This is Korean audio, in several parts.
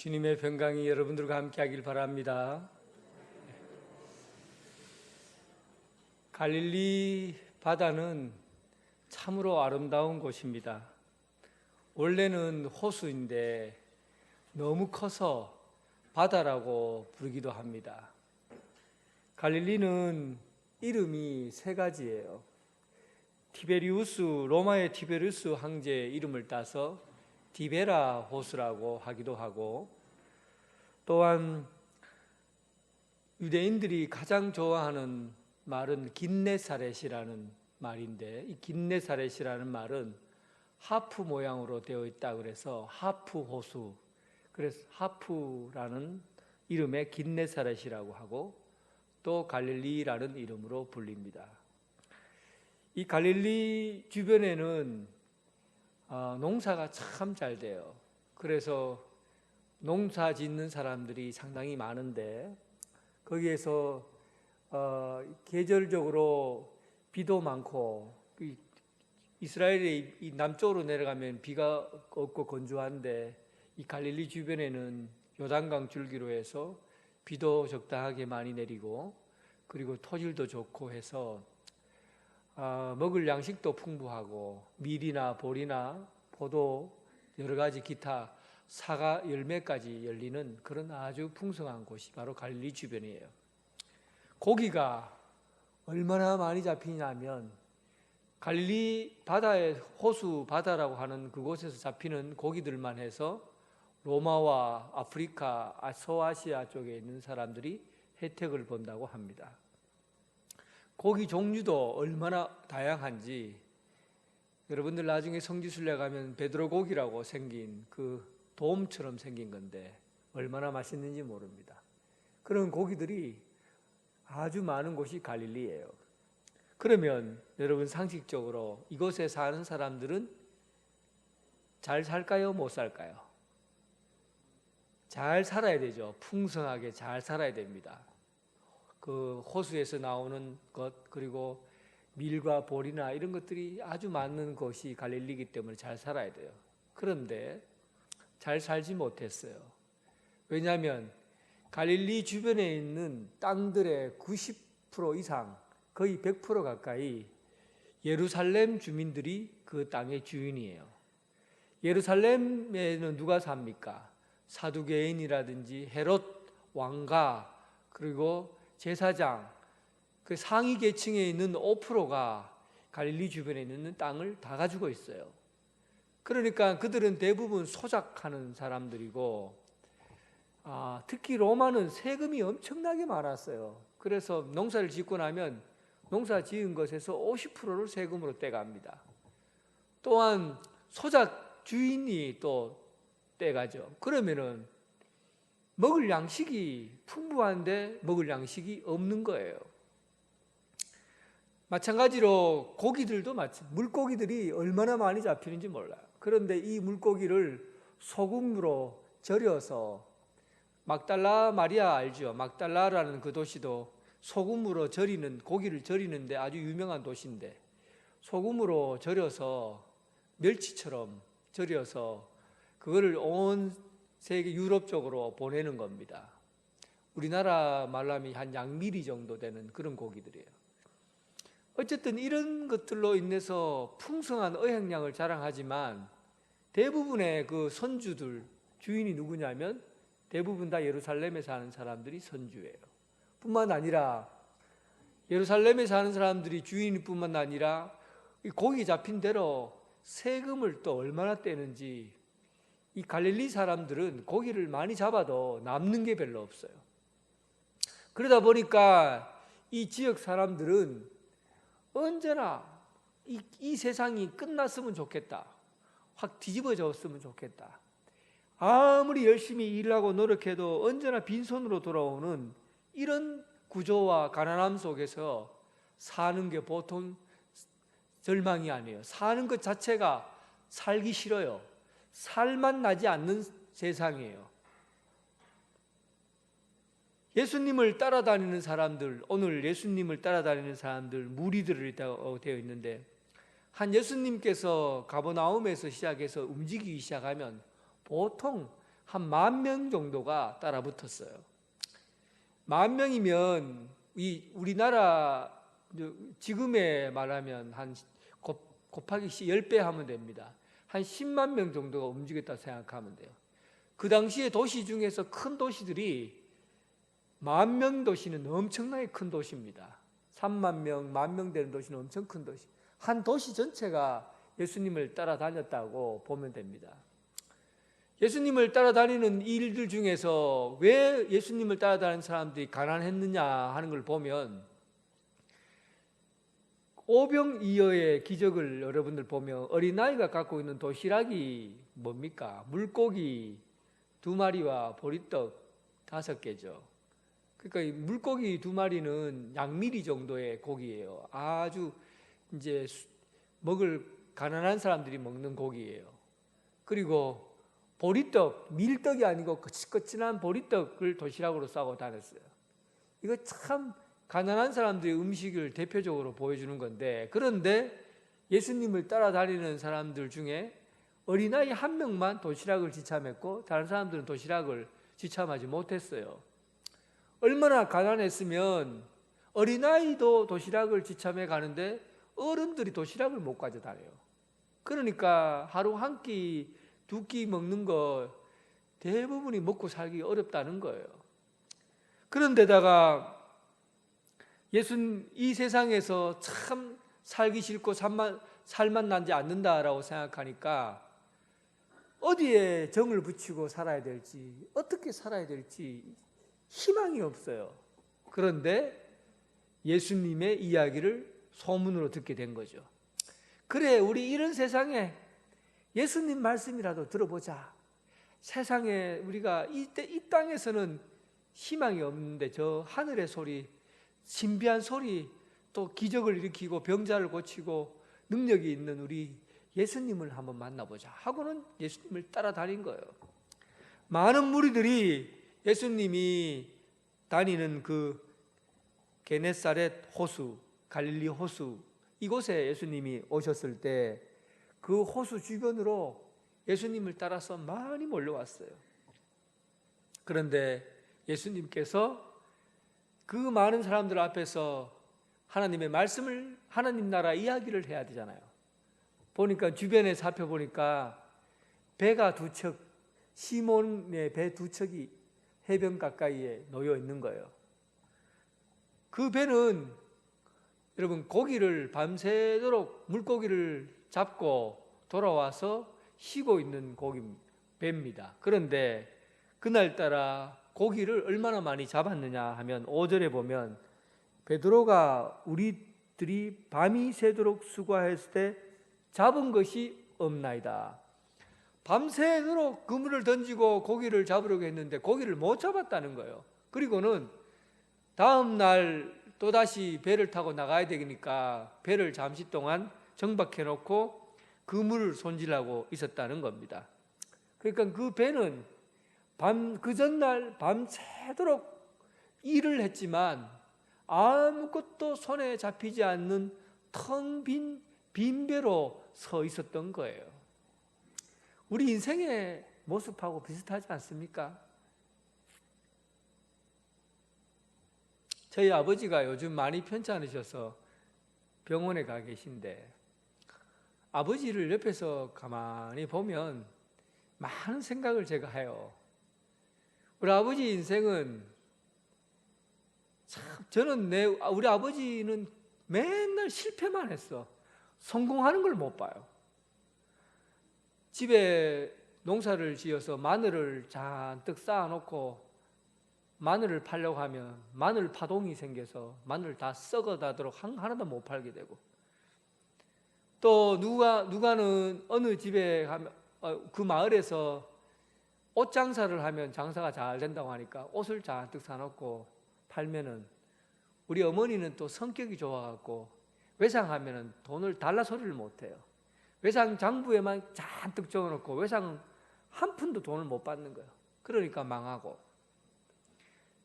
주님의 평강이 여러분들과 함께 하길 바랍니다. 갈릴리 바다는 참으로 아름다운 곳입니다. 원래는 호수인데 너무 커서 바다라고 부르기도 합니다. 갈릴리는 이름이 세 가지예요. 로마의 티베리우스 황제의 이름을 따서 디베라 호수라고 하기도 하고, 또한 유대인들이 가장 좋아하는 말은 긴네사렛이라는 말인데, 이 긴네사렛이라는 말은 하프 모양으로 되어 있다 그래서 하프 호수, 그래서 하프라는 이름의 긴네사렛이라고 하고, 또 갈릴리라는 이름으로 불립니다. 이 갈릴리 주변에는 농사가 참 잘 돼요. 그래서 농사 짓는 사람들이 상당히 많은데, 거기에서 계절적으로 비도 많고, 이스라엘의 남쪽으로 내려가면 비가 없고 건조한데, 이 갈릴리 주변에는 요단강 줄기로 해서 비도 적당하게 많이 내리고, 그리고 토질도 좋고 해서 먹을 양식도 풍부하고, 밀이나 보리나 포도, 여러 가지 기타 사과 열매까지 열리는 그런 아주 풍성한 곳이 바로 갈릴리 주변이에요. 고기가 얼마나 많이 잡히냐면, 갈릴리 바다의 호수 바다라고 하는 그곳에서 잡히는 고기들만 해서 로마와 아프리카, 소아시아 쪽에 있는 사람들이 혜택을 본다고 합니다. 고기 종류도 얼마나 다양한지, 여러분들 나중에 성지순례 가면 베드로 고기라고 생긴 그 돔처럼 생긴 건데 얼마나 맛있는지 모릅니다. 그런 고기들이 아주 많은 곳이 갈릴리예요. 그러면 여러분 상식적으로 이곳에 사는 사람들은 잘 살까요? 못 살까요? 잘 살아야 되죠. 풍성하게 잘 살아야 됩니다. 그 호수에서 나오는 것, 그리고 밀과 보리나 이런 것들이 아주 많은 곳이 갈릴리이기 때문에 잘 살아야 돼요. 그런데 잘 살지 못했어요. 왜냐하면 갈릴리 주변에 있는 땅들의 90% 이상, 거의 100% 가까이 예루살렘 주민들이 그 땅의 주인이에요. 예루살렘에는 누가 삽니까? 사두개인이라든지 헤롯 왕가, 그리고 제사장, 그 상위 계층에 있는 5%가 갈릴리 주변에 있는 땅을 다 가지고 있어요. 그러니까 그들은 대부분 소작하는 사람들이고, 특히 로마는 세금이 엄청나게 많았어요. 그래서 농사를 짓고 나면 농사 지은 것에서 50%를 세금으로 떼갑니다. 또한 소작 주인이 또 떼가죠. 그러면은 먹을 양식이 풍부한데 먹을 양식이 없는 거예요. 마찬가지로 고기들도 물고기들이 얼마나 많이 잡히는지 몰라요. 그런데 이 물고기를 소금으로 절여서, 막달라 마리아 알죠? 막달라라는 그 도시도 소금으로 절이는, 고기를 절이는데 아주 유명한 도시인데, 소금으로 절여서 멸치처럼 절여서 그거를 온 세계 유럽 쪽으로 보내는 겁니다. 우리나라 말로 하면 한 양미리 정도 되는 그런 고기들이에요. 어쨌든 이런 것들로 인해서 풍성한 어획량을 자랑하지만, 대부분의 그 선주들, 주인이 누구냐면 대부분 다 예루살렘에 사는 사람들이 선주예요. 뿐만 아니라 예루살렘에 사는 사람들이 주인일 뿐만 아니라 고기 잡힌 대로 세금을 또 얼마나 떼는지, 이 갈릴리 사람들은 고기를 많이 잡아도 남는 게 별로 없어요. 그러다 보니까 이 지역 사람들은 언제나 이 세상이 끝났으면 좋겠다, 확 뒤집어졌으면 좋겠다, 아무리 열심히 일하고 노력해도 언제나 빈손으로 돌아오는 이런 구조와 가난함 속에서 사는 게 보통 절망이 아니에요. 사는 것 자체가 살기 싫어요. 살만 나지 않는 세상이에요. 예수님을 따라다니는 사람들, 오늘 예수님을 따라다니는 사람들, 무리들이라고 되어 있는데, 한 예수님께서 가버나움에서 시작해서 움직이기 시작하면 보통 한 10,000명 정도가 따라 붙었어요. 10,000명이면 우리나라 지금에 말하면 한 곱하기 10배 하면 됩니다. 한 10만 명 정도가 움직였다 생각하면 돼요. 그 당시에 도시 중에서 큰 도시들이 10,000명 도시는 엄청나게 큰 도시입니다. 3만 명, 10,000명 되는 도시는 엄청 큰 도시. 한 도시 전체가 예수님을 따라다녔다고 보면 됩니다. 예수님을 따라다니는 일들 중에서 왜 예수님을 따라다니는 사람들이 가난했느냐 하는 걸 보면 오병이어의 기적을 여러분들 보면 어린아이가 갖고 있는 도시락이 뭡니까? 물고기 2마리와 보리떡 5개죠. 그러니까 이 물고기 2마리는 양미리 정도의 고기예요. 아주 이제 먹을 가난한 사람들이 먹는 고기예요. 그리고 보리떡, 밀떡이 아니고 거칠거칠한 보리떡을 도시락으로 싸고 다녔어요. 이거 참 가난한 사람들의 음식을 대표적으로 보여주는 건데, 그런데 예수님을 따라다니는 사람들 중에 어린아이 1명만 도시락을 지참했고 다른 사람들은 도시락을 지참하지 못했어요. 얼마나 가난했으면 어린아이도 도시락을 지참해 가는데 어른들이 도시락을 못 가져다녀요. 그러니까 하루 한 끼, 2끼 먹는 거 대부분이 먹고 살기 어렵다는 거예요. 그런데다가 이 세상에서 참 살기 싫고 살만 나지 않는다라고 생각하니까 어디에 정을 붙이고 살아야 될지, 어떻게 살아야 될지 희망이 없어요. 그런데 예수님의 이야기를 소문으로 듣게 된 거죠. 그래, 우리 이런 세상에 예수님 말씀이라도 들어보자. 세상에 우리가 이 땅에서는 희망이 없는데 저 하늘의 소리, 신비한 소리, 또 기적을 일으키고 병자를 고치고 능력이 있는 우리 예수님을 한번 만나보자 하고는 예수님을 따라다닌 거예요. 많은 무리들이 예수님이 다니는 그 게네사렛 호수, 갈릴리 호수, 이곳에 예수님이 오셨을 때 그 호수 주변으로 예수님을 따라서 많이 몰려왔어요. 그런데 예수님께서 그 많은 사람들 앞에서 하나님의 말씀을, 하나님 나라 이야기를 해야 되잖아요. 보니까 주변에 살펴보니까 배가 2척, 시몬의 배 2척이 해변 가까이에 놓여 있는 거예요. 그 배는 여러분 고기를 밤새도록 물고기를 잡고 돌아와서 쉬고 있는 배입니다. 그런데 그날따라 고기를 얼마나 많이 잡았느냐 하면 5절에 보면 베드로가 우리들이 밤이 새도록 수고하였을 때 잡은 것이 없나이다. 밤새도록 그물을 던지고 고기를 잡으려고 했는데 고기를 못 잡았다는 거예요. 그리고는 다음 날 또다시 배를 타고 나가야 되니까 배를 잠시 동안 정박해 놓고 그물을 손질하고 있었다는 겁니다. 그러니까 그 배는 그 전날 밤새도록 일을 했지만 아무것도 손에 잡히지 않는 텅 빈 배로 서 있었던 거예요. 우리 인생의 모습하고 비슷하지 않습니까? 저희 아버지가 요즘 많이 편찮으셔서 병원에 가 계신데 아버지를 옆에서 가만히 보면 많은 생각을 제가 해요. 우리 아버지 인생은 참, 우리 아버지는 맨날 실패만 했어. 성공하는 걸 못 봐요. 집에 농사를 지어서 마늘을 잔뜩 쌓아놓고 마늘을 팔려고 하면 마늘 파동이 생겨서 마늘 다 썩어가도록 하나도 못 팔게 되고, 또 누가는 어느 집에 가면 그 마을에서 옷 장사를 하면 장사가 잘 된다고 하니까 옷을 잔뜩 사놓고 팔면은 우리 어머니는 또 성격이 좋아갖고 외상하면은 돈을 달라 소리를 못해요. 외상 장부에만 잔뜩 적어놓고 외상 한 푼도 돈을 못 받는 거예요. 그러니까 망하고,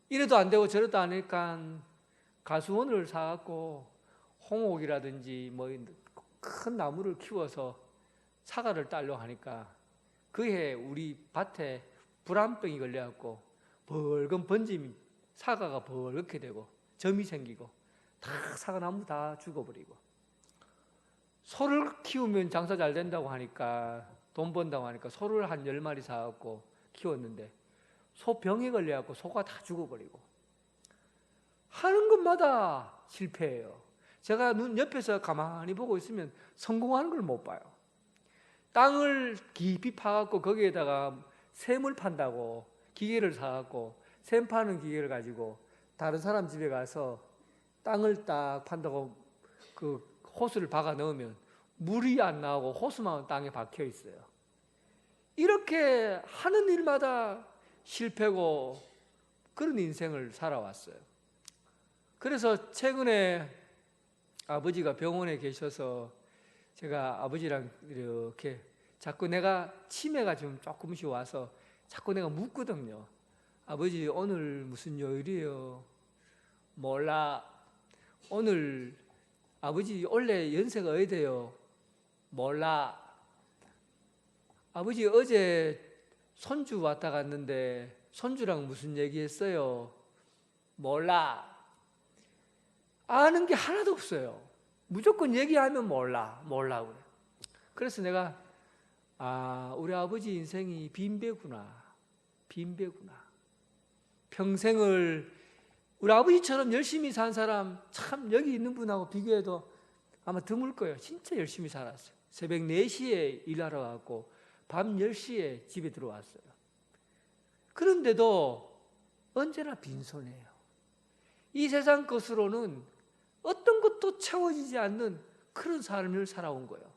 이래도 안 되고 저래도 안 하니까 가수원을 사갖고 홍옥이라든지 뭐 큰 나무를 키워서 사과를 따려고 하니까 그해 우리 밭에 불안병이 걸려갖고 벌건 번짐이 사과가 벌겋게 되고 점이 생기고 다 사과나무 다 죽어버리고, 소를 키우면 장사 잘 된다고 하니까, 돈 번다고 하니까 소를 한 10마리 사갖고 키웠는데 소 병에 걸려갖고 소가 다 죽어버리고, 하는 것마다 실패해요. 제가 눈 옆에서 가만히 보고 있으면 성공하는 걸 못 봐요. 땅을 깊이 파갖고 거기에다가 샘을 판다고 기계를 사갖고 샘 파는 기계를 가지고 다른 사람 집에 가서 땅을 딱 판다고 그 호수를 박아 넣으면 물이 안 나오고 호수만 땅에 박혀 있어요. 이렇게 하는 일마다 실패고 그런 인생을 살아왔어요. 그래서 최근에 아버지가 병원에 계셔서 제가 아버지랑 이렇게 자꾸 내가 치매가 좀 조금씩 와서 자꾸 내가 묻거든요. 아버지 오늘 무슨 요일이에요? 몰라. 오늘 아버지 원래 연세가 어디 돼요? 몰라. 아버지 어제 손주 왔다 갔는데 손주랑 무슨 얘기했어요? 몰라. 아는 게 하나도 없어요. 무조건 얘기하면 몰라 그래. 그래서 내가 우리 아버지 인생이 빈배구나. 평생을 우리 아버지처럼 열심히 산 사람 참 여기 있는 분하고 비교해도 아마 드물 거예요. 진짜 열심히 살았어요. 새벽 4시에 일하러 갔고 밤 10시에 집에 들어왔어요. 그런데도 언제나 빈손해요. 이 세상 것으로는 어떤 것도 채워지지 않는 그런 삶을 살아온 거예요.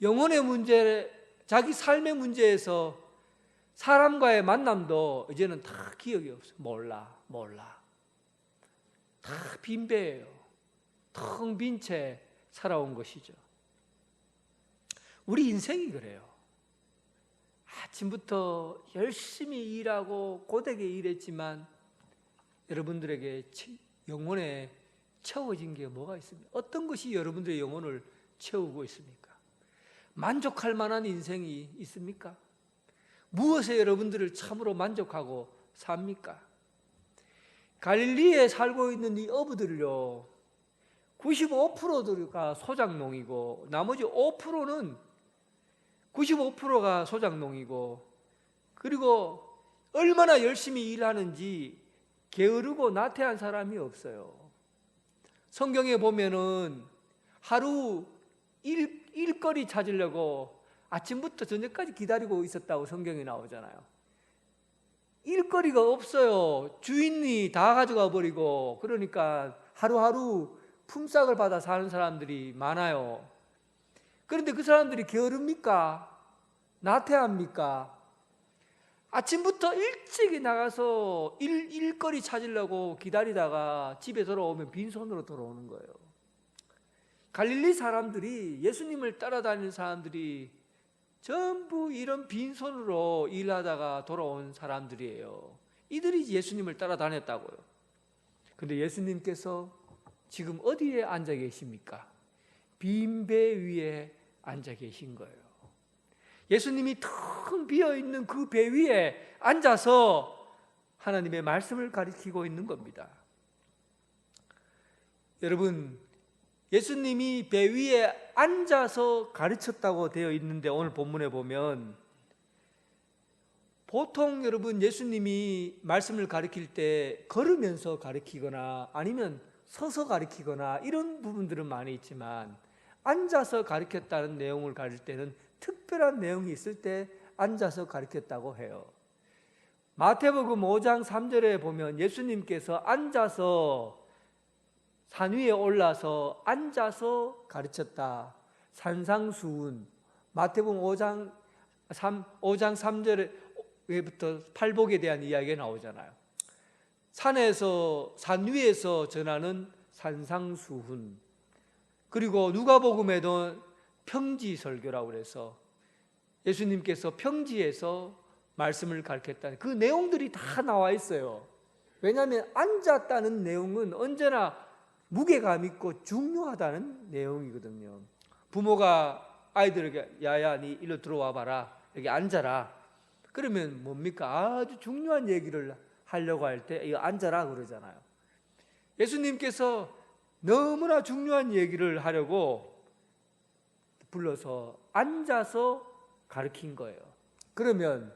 영혼의 문제, 자기 삶의 문제에서 사람과의 만남도 이제는 다 기억이 없어요. 몰라. 다 빈배예요. 텅 빈 채 살아온 것이죠. 우리 인생이 그래요. 아침부터 열심히 일하고 고되게 일했지만 여러분들에게 영혼에 채워진 게 뭐가 있습니까? 어떤 것이 여러분들의 영혼을 채우고 있습니까? 만족할 만한 인생이 있습니까? 무엇에 여러분들을 참으로 만족하고 삽니까? 갈릴리에 살고 있는 이 어부들요, 95%가 소작농이고 나머지 95%가 소작농이고, 그리고 얼마나 열심히 일하는지 게으르고 나태한 사람이 없어요. 성경에 보면은 하루 일거리 찾으려고 아침부터 저녁까지 기다리고 있었다고 성경에 나오잖아요. 일거리가 없어요. 주인이 다 가져가 버리고, 그러니까 하루하루 품삯을 받아 사는 사람들이 많아요. 그런데 그 사람들이 게으릅니까? 나태합니까? 아침부터 일찍이 나가서 일거리 찾으려고 기다리다가 집에 돌아오면 빈손으로 돌아오는 거예요. 갈릴리 사람들이, 예수님을 따라다니는 사람들이 전부 이런 빈손으로 일하다가 돌아온 사람들이에요. 이들이 예수님을 따라다녔다고요. 그런데 예수님께서 지금 어디에 앉아 계십니까? 빈 배 위에 앉아 계신 거예요. 예수님이 텅 비어있는 그 배 위에 앉아서 하나님의 말씀을 가리키고 있는 겁니다. 여러분, 예수님이 배 위에 앉아서 가르쳤다고 되어 있는데 오늘 본문에 보면 보통 여러분 예수님이 말씀을 가르칠 때 걸으면서 가르치거나 아니면 서서 가르치거나 이런 부분들은 많이 있지만 앉아서 가르쳤다는 내용을 가르칠 때는 특별한 내용이 있을 때 앉아서 가르쳤다고 해요. 마태복음 5장 3절에 보면 예수님께서 앉아서 산 위에 올라서 앉아서 가르쳤다. 산상수훈. 마태복음 5장 3절에부터 팔복에 대한 이야기가 나오잖아요. 산 위에서 전하는 산상수훈. 그리고 누가복음에도 평지설교라고 그래서 예수님께서 평지에서 말씀을 가르쳤다는 그 내용들이 다 나와 있어요. 왜냐하면 앉았다는 내용은 언제나 무게감 있고 중요하다는 내용이거든요. 부모가 아이들에게 야야 니 일로 들어와 봐라, 여기 앉아라. 그러면 뭡니까? 아주 중요한 얘기를 하려고 할 때 이거 앉아라 그러잖아요. 예수님께서 너무나 중요한 얘기를 하려고 불러서 앉아서 가르친 거예요. 그러면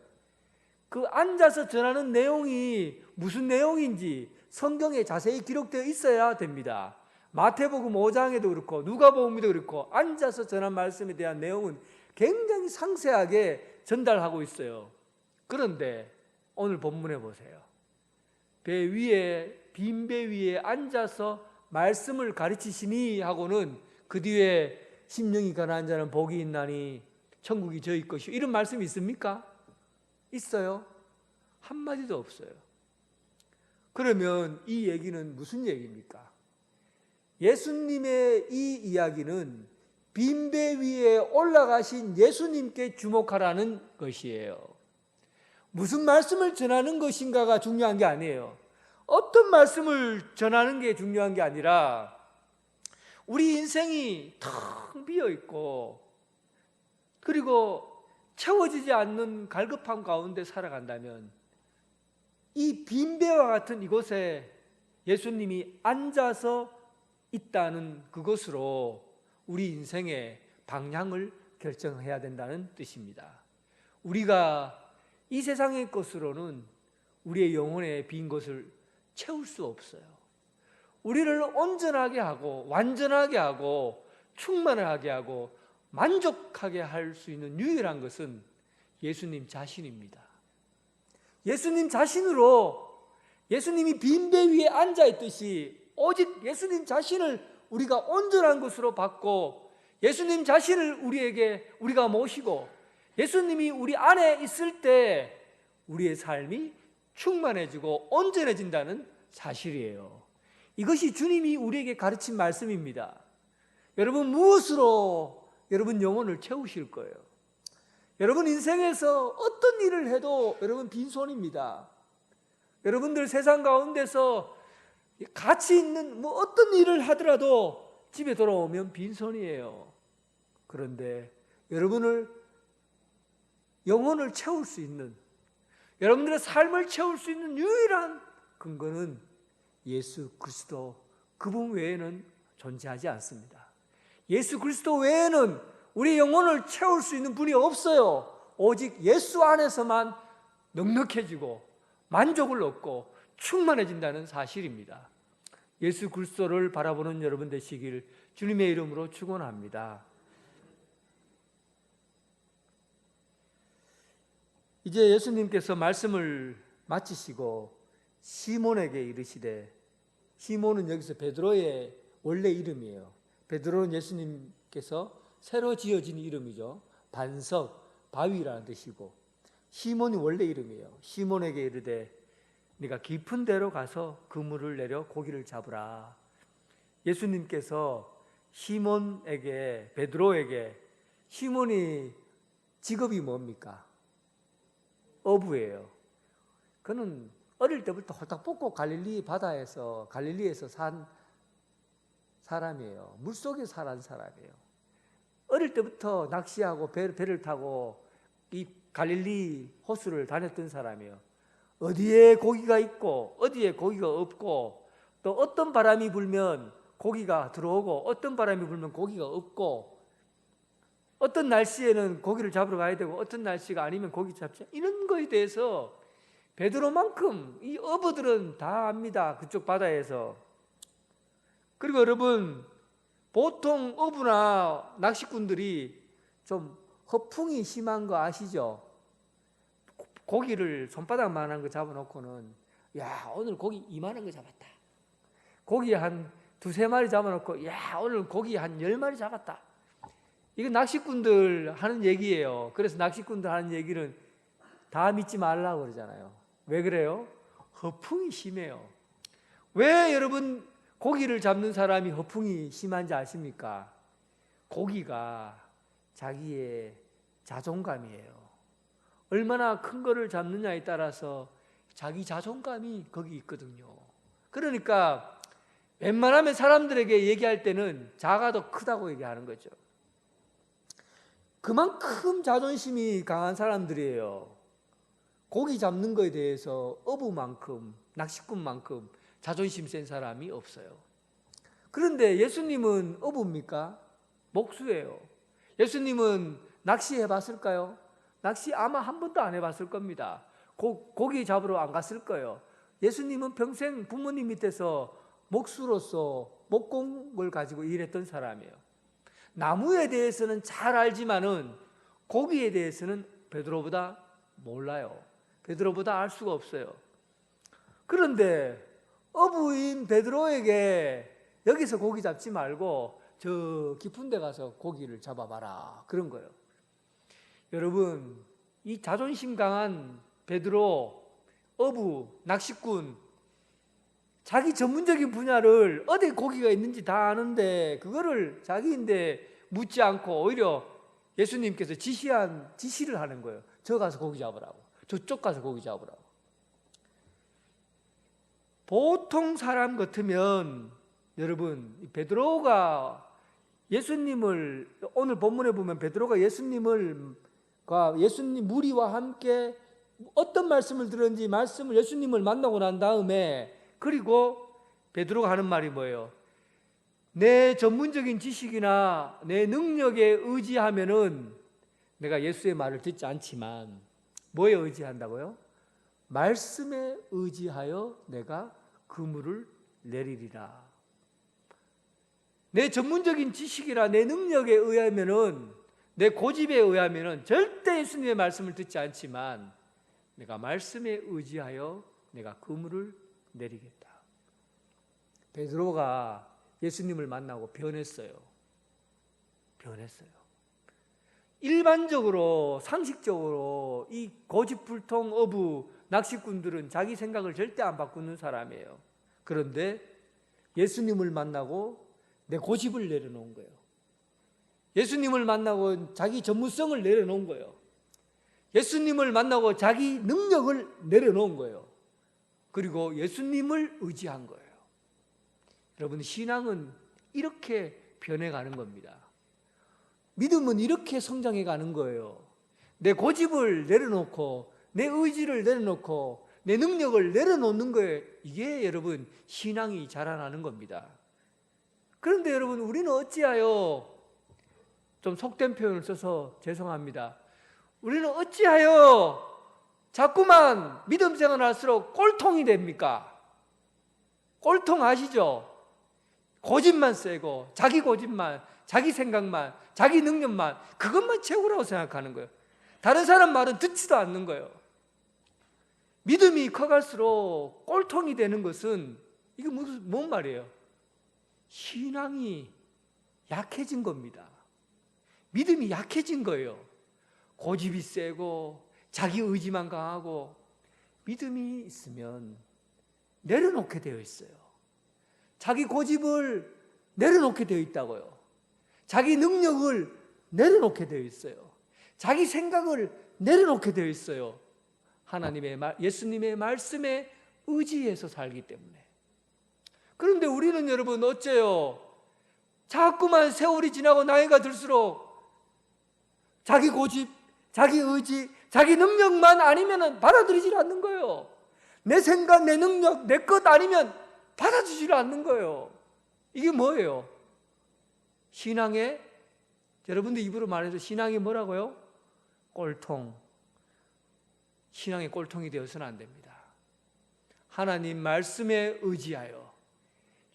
그 앉아서 전하는 내용이 무슨 내용인지 성경에 자세히 기록되어 있어야 됩니다. 마태복음 5장에도 그렇고 누가복음에도 그렇고 앉아서 전한 말씀에 대한 내용은 굉장히 상세하게 전달하고 있어요. 그런데 오늘 본문에 보세요. 배 위에 빈 배 위에 앉아서 말씀을 가르치시니 하고는 그 뒤에 심령이 가난한 자는 복이 있나니 천국이 저희 것이요, 이런 말씀이 있습니까? 있어요? 한마디도 없어요. 그러면 이 얘기는 무슨 얘기입니까? 예수님의 이 이야기는 빈 배 위에 올라가신 예수님께 주목하라는 것이에요. 무슨 말씀을 전하는 것인가가 중요한 게 아니에요. 어떤 말씀을 전하는 게 중요한 게 아니라 우리 인생이 텅 비어 있고 그리고 채워지지 않는 갈급함 가운데 살아간다면 이 빈 배와 같은 이곳에 예수님이 앉아서 있다는 그것으로 우리 인생의 방향을 결정해야 된다는 뜻입니다. 우리가 이 세상의 것으로는 우리의 영혼의 빈 것을 채울 수 없어요. 우리를 온전하게 하고 완전하게 하고 충만하게 하고 만족하게 할 수 있는 유일한 것은 예수님 자신입니다. 예수님 자신으로 예수님이 빈 배 위에 앉아 있듯이 오직 예수님 자신을 우리가 온전한 것으로 받고 예수님 자신을 우리가 모시고 예수님이 우리 안에 있을 때 우리의 삶이 충만해지고 온전해진다는 사실이에요. 이것이 주님이 우리에게 가르친 말씀입니다. 여러분, 무엇으로 여러분 영혼을 채우실 거예요? 여러분 인생에서 어떤 일을 해도 여러분 빈손입니다. 여러분들 세상 가운데서 가치 있는 어떤 일을 하더라도 집에 돌아오면 빈손이에요. 그런데 여러분을 영혼을 채울 수 있는, 여러분들의 삶을 채울 수 있는 유일한 근거는 예수 그리스도, 그분 외에는 존재하지 않습니다. 예수 그리스도 외에는 우리 영혼을 채울 수 있는 분이 없어요. 오직 예수 안에서만 넉넉해지고 만족을 얻고 충만해진다는 사실입니다. 예수 그리스도를 바라보는 여러분 되시길 주님의 이름으로 축원합니다. 이제 예수님께서 말씀을 마치시고 시몬에게 이르시되, 시몬은 여기서 베드로의 원래 이름이에요. 베드로는 예수님께서 새로 지어진 이름이죠. 반석, 바위라는 뜻이고, 시몬이 원래 이름이에요. 시몬에게 이르되 네가 깊은 데로 가서 그물을 내려 고기를 잡으라. 예수님께서 시몬에게, 베드로에게, 시몬이 직업이 뭡니까? 어부예요. 그는 어릴 때부터 홀딱 벗고 갈릴리에서 산 사람이에요. 물속에 살한 사람이에요. 어릴 때부터 낚시하고 배를 타고 이 갈릴리 호수를 다녔던 사람이에요. 어디에 고기가 있고 어디에 고기가 없고, 또 어떤 바람이 불면 고기가 들어오고 어떤 바람이 불면 고기가 없고, 어떤 날씨에는 고기를 잡으러 가야 되고 어떤 날씨가 아니면 고기 잡지, 이런 거에 대해서 베드로만큼 이 어부들은 다 압니다. 그쪽 바다에서. 그리고 여러분, 보통 어부나 낚시꾼들이 좀 허풍이 심한 거 아시죠? 고기를 손바닥만한 거 잡아놓고는 야, 오늘 고기 이만한 거 잡았다. 고기 한 두세 마리 잡아놓고 야, 오늘 고기 한 10마리 잡았다. 이건 낚시꾼들 하는 얘기예요. 그래서 낚시꾼들 하는 얘기는 다 믿지 말라고 그러잖아요. 왜 그래요? 허풍이 심해요. 왜 여러분 고기를 잡는 사람이 허풍이 심한지 아십니까? 고기가 자기의 자존감이에요. 얼마나 큰 거를 잡느냐에 따라서 자기 자존감이 거기 있거든요. 그러니까 웬만하면 사람들에게 얘기할 때는 작아도 크다고 얘기하는 거죠. 그만큼 자존심이 강한 사람들이에요. 고기 잡는 거에 대해서 어부만큼, 낚시꾼만큼 자존심 센 사람이 없어요. 그런데 예수님은 어부입니까? 목수예요. 예수님은 낚시 해봤을까요? 낚시 아마 한 번도 안 해봤을 겁니다. 고기 잡으러 안 갔을 거예요. 예수님은 평생 부모님 밑에서 목수로서 목공을 가지고 일했던 사람이에요. 나무에 대해서는 잘 알지만은 고기에 대해서는 베드로보다 몰라요. 베드로보다 알 수가 없어요. 그런데 어부인 베드로에게 여기서 고기 잡지 말고 저 깊은 데 가서 고기를 잡아봐라, 그런 거예요. 여러분, 이 자존심 강한 베드로, 어부, 낚시꾼, 자기 전문적인 분야를 어디 고기가 있는지 다 아는데 그거를 자기인데 묻지 않고 오히려 예수님께서 지시를 하는 거예요. 저 가서 고기 잡으라고, 저쪽 가서 고기 잡으라고. 보통 사람 같으면 여러분, 베드로가 예수님을, 오늘 본문에 보면 베드로가 예수님 무리와 함께 어떤 말씀을 들었는지 말씀을 예수님을 만나고 난 다음에, 그리고 베드로가 하는 말이 뭐예요? 내 전문적인 지식이나 내 능력에 의지하면은 내가 예수의 말을 듣지 않지만 뭐에 의지한다고요? 말씀에 의지하여 내가 그물을 내리리라. 내 전문적인 지식이나 내 능력에 의하면은, 내 고집에 의하면은 절대 예수님의 말씀을 듣지 않지만 내가 말씀에 의지하여 내가 그물을 내리겠다. 베드로가 예수님을 만나고 변했어요. 일반적으로 상식적으로 이 고집불통 어부 낚시꾼들은 자기 생각을 절대 안 바꾸는 사람이에요. 그런데 예수님을 만나고 내 고집을 내려놓은 거예요. 예수님을 만나고 자기 전문성을 내려놓은 거예요. 예수님을 만나고 자기 능력을 내려놓은 거예요. 그리고 예수님을 의지한 거예요. 여러분, 신앙은 이렇게 변해가는 겁니다. 믿음은 이렇게 성장해가는 거예요. 내 고집을 내려놓고 내 의지를 내려놓고 내 능력을 내려놓는 거예요. 이게 여러분 신앙이 자라나는 겁니다. 그런데 여러분, 우리는 어찌하여, 좀 속된 표현을 써서 죄송합니다, 우리는 어찌하여 자꾸만 믿음 생활할수록 꼴통이 됩니까? 꼴통 아시죠? 고집만 세고 자기 고집만, 자기 생각만, 자기 능력만, 그것만 최고라고 생각하는 거예요. 다른 사람 말은 듣지도 않는 거예요. 믿음이 커갈수록 꼴통이 되는 것은 이게 뭔 말이에요? 신앙이 약해진 겁니다. 믿음이 약해진 거예요. 고집이 세고 자기 의지만 강하고, 믿음이 있으면 내려놓게 되어 있어요. 자기 고집을 내려놓게 되어 있다고요. 자기 능력을 내려놓게 되어 있어요. 자기 생각을 내려놓게 되어 있어요. 예수님의 말씀에 의지해서 살기 때문에. 그런데 우리는 여러분 어째요? 자꾸만 세월이 지나고 나이가 들수록 자기 고집, 자기 의지, 자기 능력만 아니면 받아들이질 않는 거예요. 내 생각, 내 능력, 내 것 아니면 받아주질 않는 거예요. 이게 뭐예요? 신앙의, 여러분들 입으로 말해서 신앙이 뭐라고요? 꼴통. 신앙의 꼴통이 되어서는 안 됩니다. 하나님 말씀에 의지하여,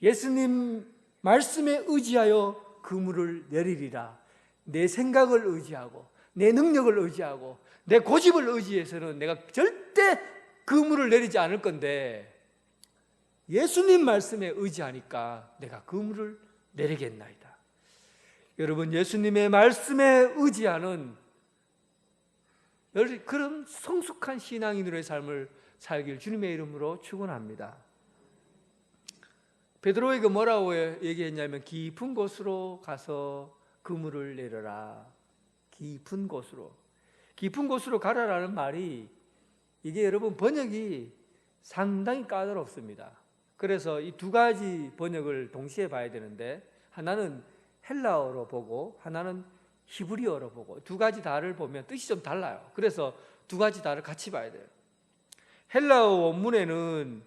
예수님 말씀에 의지하여 그물을 내리리라. 내 생각을 의지하고 내 능력을 의지하고 내 고집을 의지해서는 내가 절대 그물을 내리지 않을 건데, 예수님 말씀에 의지하니까 내가 그물을 내리겠나이다. 여러분, 예수님의 말씀에 의지하는 그런 성숙한 신앙인으로의 삶을 살길 주님의 이름으로 축원합니다. 베드로에게 뭐라고 얘기했냐면, 깊은 곳으로 가서 그물을 내려라. 깊은 곳으로 가라라는 말이, 이게 여러분 번역이 상당히 까다롭습니다. 그래서 이 두 가지 번역을 동시에 봐야 되는데, 하나는 헬라어로 보고 하나는 히브리어로 보고, 두 가지 다를 보면 뜻이 좀 달라요. 그래서 두 가지 다를 같이 봐야 돼요. 헬라어 원문에는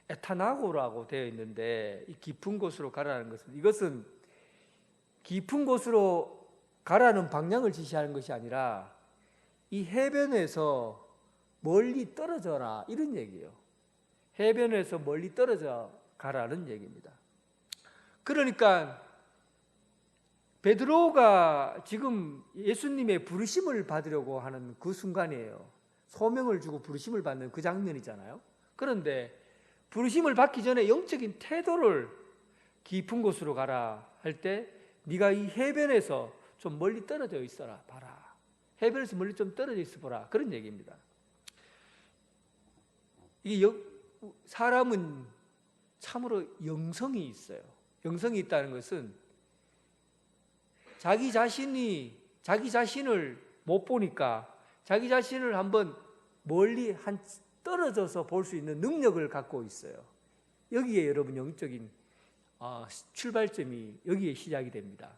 에타나고라고 되어 있는데, 이 깊은 곳으로 가라는 것은, 이것은 깊은 곳으로 가라는 방향을 지시하는 것이 아니라 이 해변에서 멀리 떨어져라, 이런 얘기예요. 해변에서 멀리 떨어져 가라는 얘기입니다. 그러니까 베드로가 지금 예수님의 부르심을 받으려고 하는 그 순간이에요. 소명을 주고 부르심을 받는 그 장면이잖아요. 그런데 부르심을 받기 전에 영적인 태도를 깊은 곳으로 가라 할 때, 네가 이 해변에서 좀 멀리 떨어져 있어라 봐라. 해변에서 멀리 좀 떨어져 있어 보라, 그런 얘기입니다. 이게 사람은 참으로 영성이 있어요. 영성이 있다는 것은 자기 자신을 못 보니까 자기 자신을 한번 멀리 떨어져서 볼 수 있는 능력을 갖고 있어요. 여기에 여러분 영적인 출발점이 여기에 시작이 됩니다.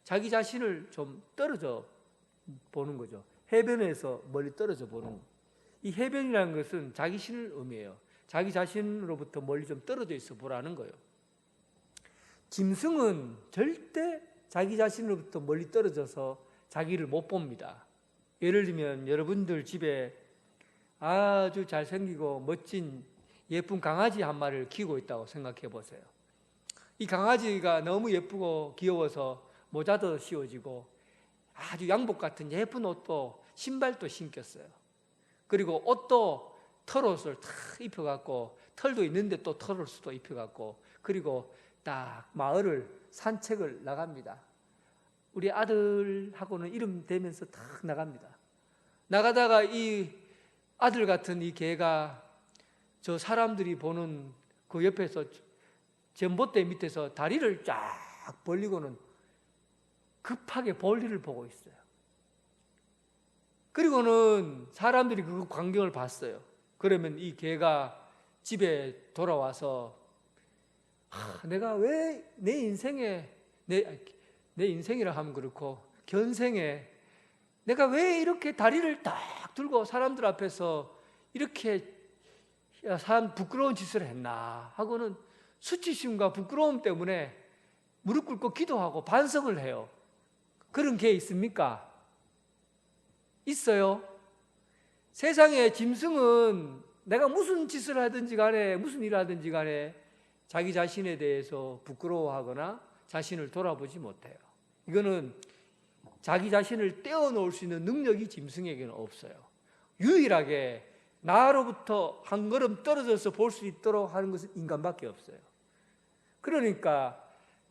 자기 자신을 좀 떨어져 보는 거죠. 해변에서 멀리 떨어져 보는. 이 해변이라는 것은 자기 신을 의미해요. 자기 자신으로부터 멀리 좀 떨어져 있어 보라는 거예요. 짐승은 절대 자기 자신으로부터 멀리 떨어져서 자기를 못 봅니다. 예를 들면 여러분들 집에 아주 잘생기고 멋진 예쁜 강아지 한 마리를 키우고 있다고 생각해 보세요. 이 강아지가 너무 예쁘고 귀여워서 모자도 씌워지고 아주 양복 같은 예쁜 옷도 신발도 신겼어요. 그리고 옷도 털옷을 탁 입혀갖고, 털도 있는데 또 털옷도 입혀갖고, 그리고 딱 마을을 산책을 나갑니다. 우리 아들하고는 이름 대면서 탁 나갑니다. 나가다가 이 아들 같은 이 개가 저 사람들이 보는 그 옆에서 전봇대 밑에서 다리를 쫙 벌리고는 급하게 볼일을 보고 있어요. 그리고는 사람들이 그 광경을 봤어요. 그러면 이 개가 집에 돌아와서 내가 왜 내 인생에 내 인생이라 하면 그렇고 견생에 내가 왜 이렇게 다리를 딱 들고 사람들 앞에서 이렇게 사람 부끄러운 짓을 했나 하고는 수치심과 부끄러움 때문에 무릎 꿇고 기도하고 반성을 해요. 그런 게 있습니까? 있어요. 세상에 짐승은 내가 무슨 짓을 하든지 간에 무슨 일을 하든지 간에 자기 자신에 대해서 부끄러워하거나 자신을 돌아보지 못해요. 이거는 자기 자신을 떼어놓을 수 있는 능력이 짐승에게는 없어요. 유일하게 나로부터 한 걸음 떨어져서 볼 수 있도록 하는 것은 인간밖에 없어요. 그러니까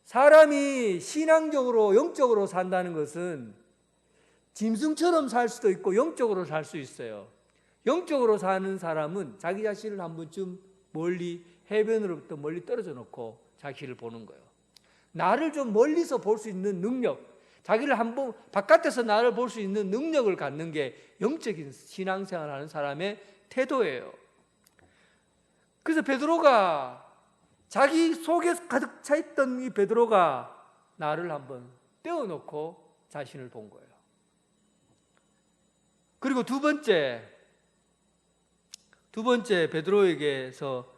사람이 신앙적으로 영적으로 산다는 것은 짐승처럼 살 수도 있고 영적으로 살 수 있어요. 영적으로 사는 사람은 자기 자신을 한 번쯤 멀리 해변으로부터 멀리 떨어져 놓고 자기를 보는 거예요. 나를 좀 멀리서 볼 수 있는 능력, 자기를 한번 바깥에서 나를 볼 수 있는 능력을 갖는 게 영적인 신앙생활하는 사람의 태도예요. 그래서 베드로가 자기 속에 가득 차 있던 이 베드로가 나를 한번 떼어놓고 자신을 본 거예요. 그리고 두 번째 베드로에게서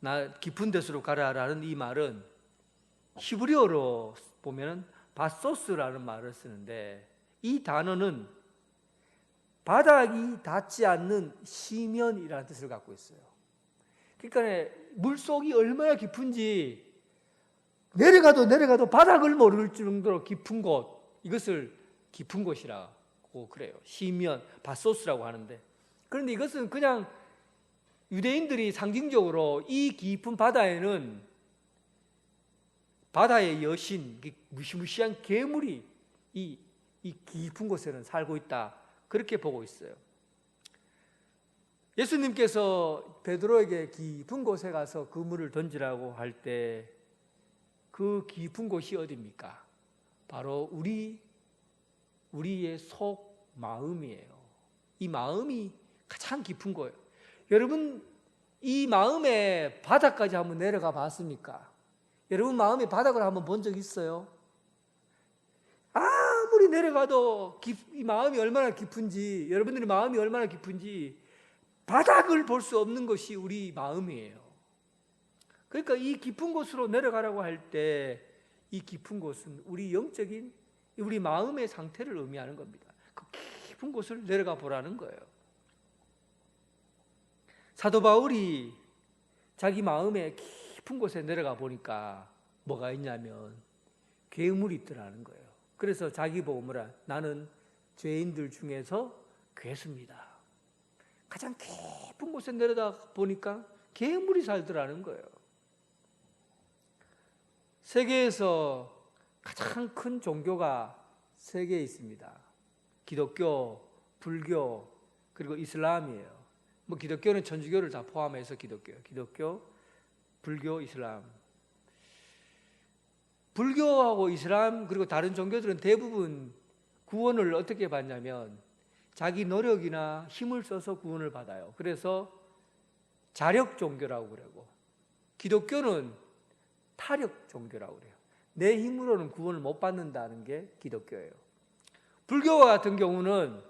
나 깊은 데서로 가라라는 이 말은 히브리어로 보면은 바소스라는 말을 쓰는데, 이 단어는 바닥이 닿지 않는 시면이라는 뜻을 갖고 있어요. 그러니까 물속이 얼마나 깊은지 내려가도 바닥을 모를 정도로 깊은 곳, 이것을 깊은 곳이라고 그래요. 시면, 바소스라고 하는데, 그런데 이것은 그냥 유대인들이 상징적으로 이 깊은 바다에는 바다의 여신, 무시무시한 괴물이 이 깊은 곳에는 살고 있다, 그렇게 보고 있어요. 예수님께서 베드로에게 깊은 곳에 가서 그물을 던지라고 할 때 그 깊은 곳이 어디입니까? 바로 우리의 속 마음이에요. 이 마음이 가장 깊은 거예요. 여러분, 이 마음의 바닥까지 한번 내려가 봤습니까? 여러분 마음의 바닥을 한번 본 적 있어요? 아무리 내려가도 이 마음이 얼마나 깊은지, 여러분들의 마음이 얼마나 깊은지 바닥을 볼 수 없는 것이 우리 마음이에요. 그러니까 이 깊은 곳으로 내려가라고 할 때 이 깊은 곳은 우리 영적인 우리 마음의 상태를 의미하는 겁니다. 그 깊은 곳을 내려가 보라는 거예요. 사도 바울이 자기 마음의 깊은 곳에 내려가 보니까 뭐가 있냐면 괴물이 있더라는 거예요. 그래서 자기 보고 뭐라, 나는 죄인들 중에서 괴수입니다. 가장 깊은 곳에 내려다 보니까 괴물이 살더라는 거예요. 세계에서 가장 큰 종교가 세 개 있습니다. 기독교, 불교, 그리고 이슬람이에요. 뭐 기독교는 천주교를 다 포함해서 기독교예요. 기독교, 불교, 이슬람. 불교하고 이슬람 그리고 다른 종교들은 대부분 구원을 어떻게 받냐면 자기 노력이나 힘을 써서 구원을 받아요. 그래서 자력 종교라고 그러고, 기독교는 타력 종교라고 그래요. 내 힘으로는 구원을 못 받는다는 게 기독교예요. 불교와 같은 경우는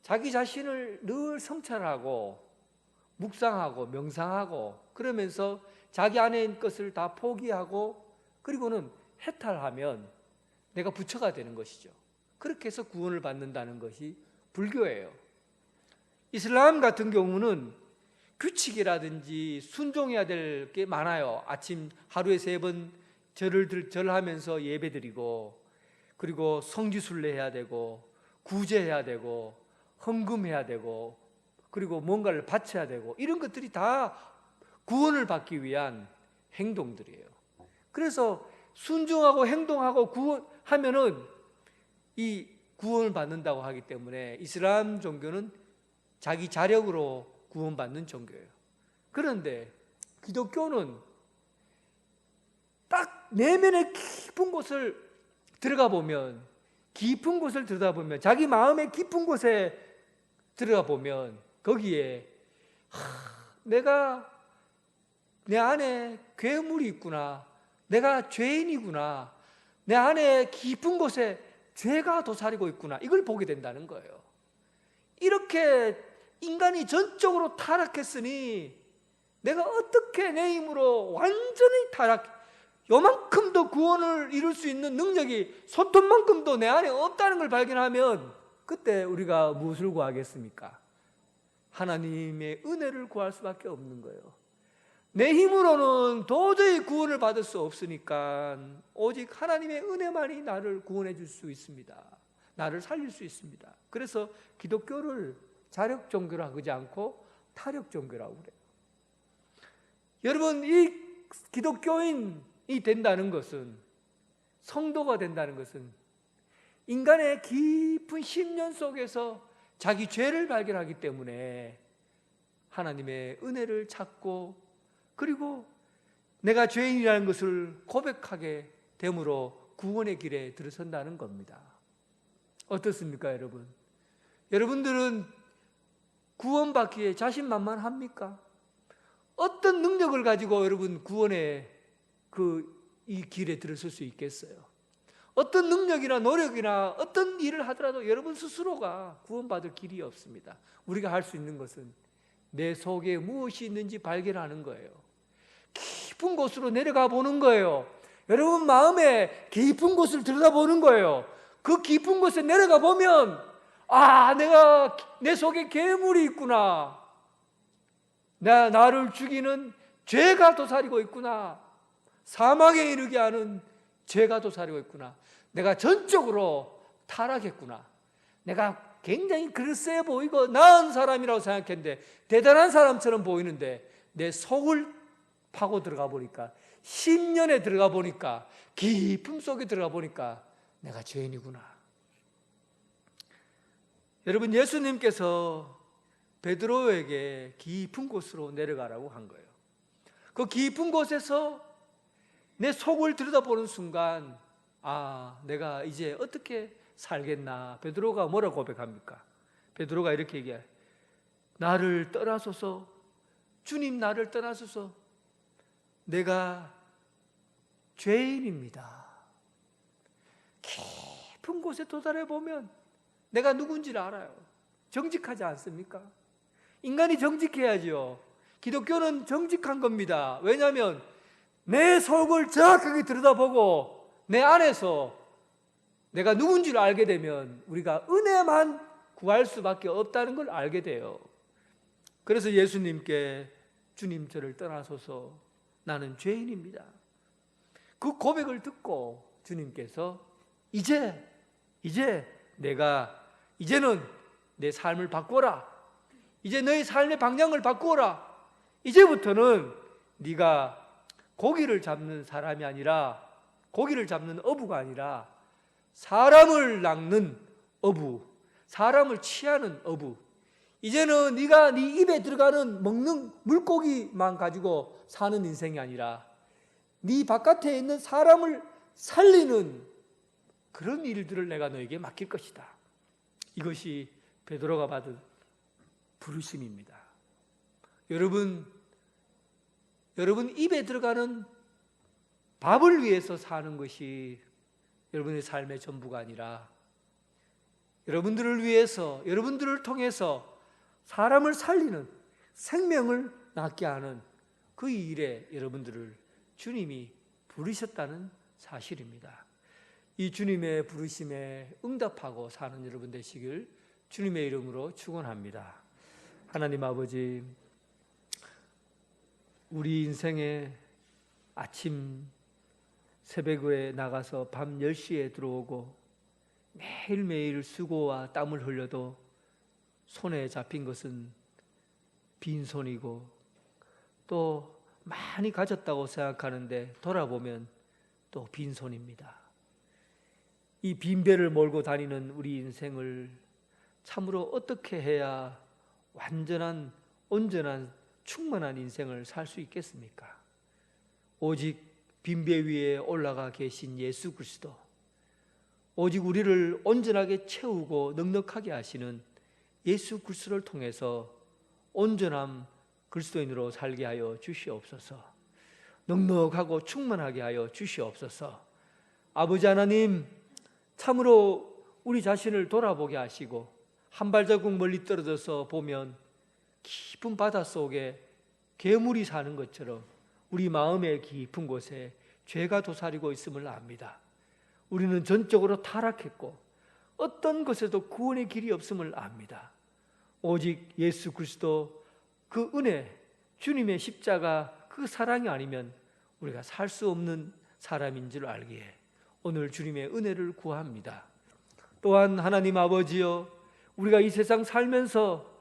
자기 자신을 늘 성찰하고 묵상하고 명상하고 그러면서 자기 안에 있는 것을 다 포기하고 그리고는 해탈하면 내가 부처가 되는 것이죠. 그렇게 해서 구원을 받는다는 것이 불교예요. 이슬람 같은 경우는 규칙이라든지 순종해야 될 게 많아요. 아침 하루에 3번 절하면서 예배드리고, 그리고 성지순례 해야 되고, 구제해야 되고, 헌금해야 되고, 그리고 뭔가를 바쳐야 되고, 이런 것들이 다 구원을 받기 위한 행동들이에요. 그래서 순종하고 행동하고 구원하면은 이 구원을 받는다고 하기 때문에 이슬람 종교는 자기 자력으로 구원받는 종교예요. 그런데 기독교는 딱 내면의 깊은 곳을 들어가 보면, 깊은 곳을 들여다보면, 자기 마음의 깊은 곳에 들어가 보면 거기에 내가 내 안에 괴물이 있구나, 내가 죄인이구나, 내 안에 깊은 곳에 죄가 도사리고 있구나, 이걸 보게 된다는 거예요. 이렇게 인간이 전적으로 타락했으니 내가 어떻게 내 힘으로 완전히 요만큼도 구원을 이룰 수 있는 능력이 손톱만큼도 내 안에 없다는 걸 발견하면 그때 우리가 무엇을 구하겠습니까? 하나님의 은혜를 구할 수밖에 없는 거예요. 내 힘으로는 도저히 구원을 받을 수 없으니까 오직 하나님의 은혜만이 나를 구원해 줄 수 있습니다. 나를 살릴 수 있습니다. 그래서 기독교를 자력 종교라고 하지 않고 타력 종교라고 그래요. 여러분, 이 기독교인이 된다는 것은, 성도가 된다는 것은 인간의 깊은 심년 속에서 자기 죄를 발견하기 때문에 하나님의 은혜를 찾고, 그리고 내가 죄인이라는 것을 고백하게 됨으로 구원의 길에 들어선다는 겁니다. 어떻습니까, 여러분? 여러분들은 구원받기에 자신만만합니까? 어떤 능력을 가지고 여러분 구원의 이 길에 들어설 수 있겠어요? 어떤 능력이나 노력이나 어떤 일을 하더라도 여러분 스스로가 구원받을 길이 없습니다. 우리가 할 수 있는 것은 내 속에 무엇이 있는지 발견하는 거예요. 깊은 곳으로 내려가 보는 거예요. 여러분 마음에 깊은 곳을 들여다보는 거예요. 그 깊은 곳에 내려가 보면 내가 내 속에 괴물이 있구나, 나를 죽이는 죄가 도사리고 있구나, 사망에 이르게 하는 죄가 도사리고 있구나, 내가 전적으로 타락했구나, 내가 굉장히 글쎄 보이고 나은 사람이라고 생각했는데 대단한 사람처럼 보이는데 내 속을 파고 들어가 보니까, 심년에 들어가 보니까, 깊음 속에 들어가 보니까 내가 죄인이구나. 여러분, 예수님께서 베드로에게 깊은 곳으로 내려가라고 한 거예요. 그 깊은 곳에서 내 속을 들여다보는 순간 내가 이제 어떻게 살겠나. 베드로가 뭐라고 고백합니까? 베드로가 이렇게 얘기해요. 나를 떠나소서, 주님 나를 떠나소서, 내가 죄인입니다. 깊은 곳에 도달해 보면 내가 누군지를 알아요. 정직하지 않습니까? 인간이 정직해야죠. 기독교는 정직한 겁니다. 왜냐하면 내 속을 정확하게 들여다보고 내 안에서 내가 누군지를 알게 되면 우리가 은혜만 구할 수밖에 없다는 걸 알게 돼요. 그래서 예수님께 주님 저를 떠나소서 나는 죄인입니다. 그 고백을 듣고 주님께서 이제는 내 삶을 바꾸어라. 이제 너의 삶의 방향을 바꾸어라. 이제부터는 네가 고기를 잡는 사람이 아니라 고기를 잡는 어부가 아니라 사람을 낚는 어부, 사람을 취하는 어부. 이제는 네가 네 입에 들어가는 먹는 물고기만 가지고 사는 인생이 아니라 네 바깥에 있는 사람을 살리는 그런 일들을 내가 너에게 맡길 것이다. 이것이 베드로가 받은 부르심입니다. 여러분 입에 들어가는 밥을 위해서 사는 것이 여러분의 삶의 전부가 아니라 여러분들을 위해서, 여러분들을 통해서 사람을 살리는, 생명을 낫게 하는 그 일에 여러분들을 주님이 부르셨다는 사실입니다. 이 주님의 부르심에 응답하고 사는 여러분 되시길 주님의 이름으로 축원합니다. 하나님 아버지, 우리 인생에 아침 새벽에 나가서 밤 10시에 들어오고 매일매일 수고와 땀을 흘려도 손에 잡힌 것은 빈손이고 또 많이 가졌다고 생각하는데 돌아보면 또 빈손입니다. 이 빈배를 몰고 다니는 우리 인생을 참으로 어떻게 해야 완전한, 온전한, 충만한 인생을 살 수 있겠습니까? 오직 빈배 위에 올라가 계신 예수 그리스도, 오직 우리를 온전하게 채우고 넉넉하게 하시는 예수 그리스도를 통해서 온전한 그리스도인으로 살게 하여 주시옵소서. 넉넉하고 충만하게 하여 주시옵소서. 아버지 하나님, 참으로 우리 자신을 돌아보게 하시고 한 발자국 멀리 떨어져서 보면 깊은 바닷속에 괴물이 사는 것처럼 우리 마음의 깊은 곳에 죄가 도사리고 있음을 압니다. 우리는 전적으로 타락했고 어떤 것에도 구원의 길이 없음을 압니다. 오직 예수 그리스도 그 은혜, 주님의 십자가 그 사랑이 아니면 우리가 살 수 없는 사람인 줄 알기에 오늘 주님의 은혜를 구합니다. 또한 하나님 아버지여, 우리가 이 세상 살면서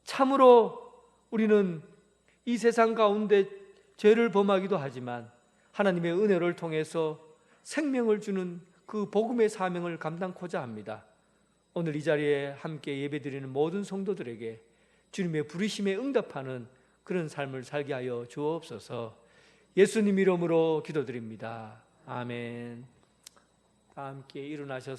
참으로 우리는 이 세상 가운데 죄를 범하기도 하지만 하나님의 은혜를 통해서 생명을 주는 그 복음의 사명을 감당코자 합니다. 오늘 이 자리에 함께 예배드리는 모든 성도들에게 주님의 부르심에 응답하는 그런 삶을 살게 하여 주옵소서. 예수님 이름으로 기도드립니다. 아멘. 다 함께 일어나셔서